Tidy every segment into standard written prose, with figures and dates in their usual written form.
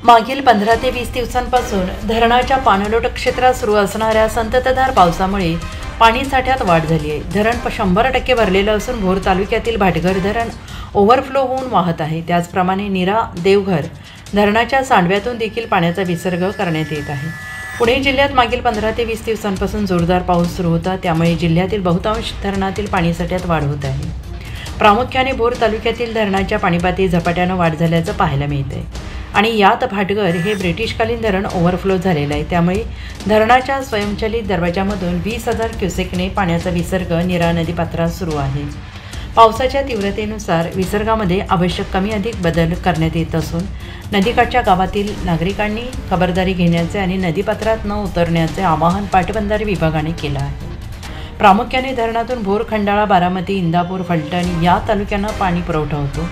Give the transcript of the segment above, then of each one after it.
मागील 15 ते 20 दिवसांपासून धरणाच्या पाणलोट क्षेत्रात सुरू असणाऱ्या संततधार पावसामुळे पाणीसाठ्यात वाढ झाली आहे। धरण 100% भरलेलं असून भोर तालुक्यातील भाटघर धरण ओव्हरफ्लो होऊन वाहत आहे। त्याचप्रमाणे नीरा देवघर धरणाच्या सांडव्यातून देखील पाण्याचा विसर्ग करण्यात येत आहे। पुणे जिल्ह्यात मागील 15 ते 20 दिवसांपासून जोरदार पाऊस सुरू होता, त्यामुळे जिल्ह्यातील बहुतांश धरणातील पाणीसाठ्यात वाढ होत आहे। प्रामुख्याने भोर तालुक्यातील धरणाच्या पाणीपातळीत झपाट्याने वाढ झाल्याचं पाहायला मिळतंय आणि यात भाटघर हे ब्रिटिशकालीन धरण ओव्हरफ्लो झालेलं आहे। त्यामुळे धरणाच्या स्वयंचलित दरवाजामधून 20,000 क्युसेकने पाण्याचा विसर्ग नीरा नदीपात्रात सुरू आहे। पावसाच्या तीव्रतेनुसार विसर्गामध्ये आवश्यक कमी अधिक बदल करण्यात येत असून नदीकाठच्या गावातील नागरिकांनी खबरदारी घेण्याचे आणि नदीपात्रात न उतरण्याचे आवाहन पाटबंधारे विभागाने केलं आहे। प्रामुख्याने धरणातून भोर, खंडाळा, बारामती, इंदापूर, फलटण या तालुक्यांना पाणी पुरवठा होतो।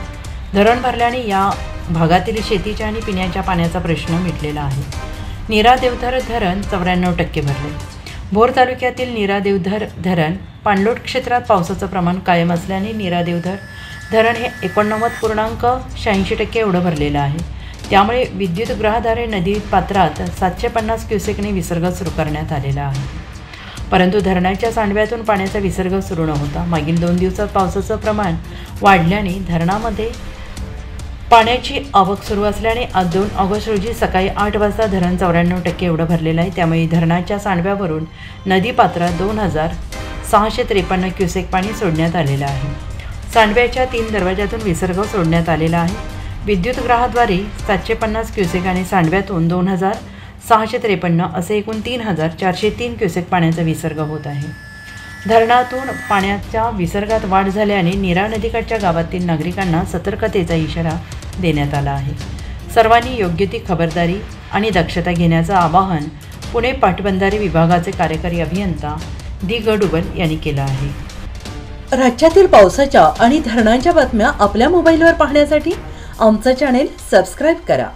धरण भरल्याने या भागातील शेतीच्या आणि पिण्याच्या पाण्याचा प्रश्न मिटलेला आहे। नीरा देवधर धरण 94% भरले। भोर तालुक्यातील नीरा देवधर धरण पाणलोट क्षेत्रात पावसाचं प्रमाण कायम असल्याने नीरा देवधर धरण हे 89.86% एवढं भरलेलं आहे। त्यामुळे विद्युतगृहाद्वारे नदी पात्रात 750 क्युसेकने विसर्ग सुरू करण्यात आलेला आहे। परंतु धरणाच्या सांडव्यातून पाण्याचा विसर्ग सुरू न होता मागील 2 दिवसात पावसाचं प्रमाण वाढल्याने धरणामध्ये पाण्याची आवक सुरू असल्याने 2 ऑगस्ट रोजी सकाळी 8 वाजता धरण 94% एवढं भरलेलं आहे। त्यामुळे धरणाच्या सांडव्यावरून नदीपात्रात 2,653 क्युसेक पाणी सोडण्यात आलेलं आहे। सांडव्याच्या 3 दरवाजातून विसर्ग सोडण्यात आलेला आहे। विद्युतगृहाद्वारे 750 क्युसेक आणि सांडव्यातून 2,653 असे एकूण 3,403 क्युसेक पाण्याचा विसर्ग होत आहे। धरणातून पाण्याच्या विसर्गात वाढ झाल्याने नीरा नदीकाठच्या गावातील नागरिकांना सतर्कतेचा इशारा देण्यात आला आहे। सर्वांनी योग्य ती खबरदारी आणि दक्षता घेण्याचं आवाहन पुणे पाटबंधारे विभागाचे कार्यकारी अभियंता डी गडुबल यांनी केलं आहे। राज्यातील पावसाच्या आणि धरणांच्या बातम्या आपल्या मोबाईलवर पाहण्यासाठी आमचं चॅनेल सबस्क्राइब करा।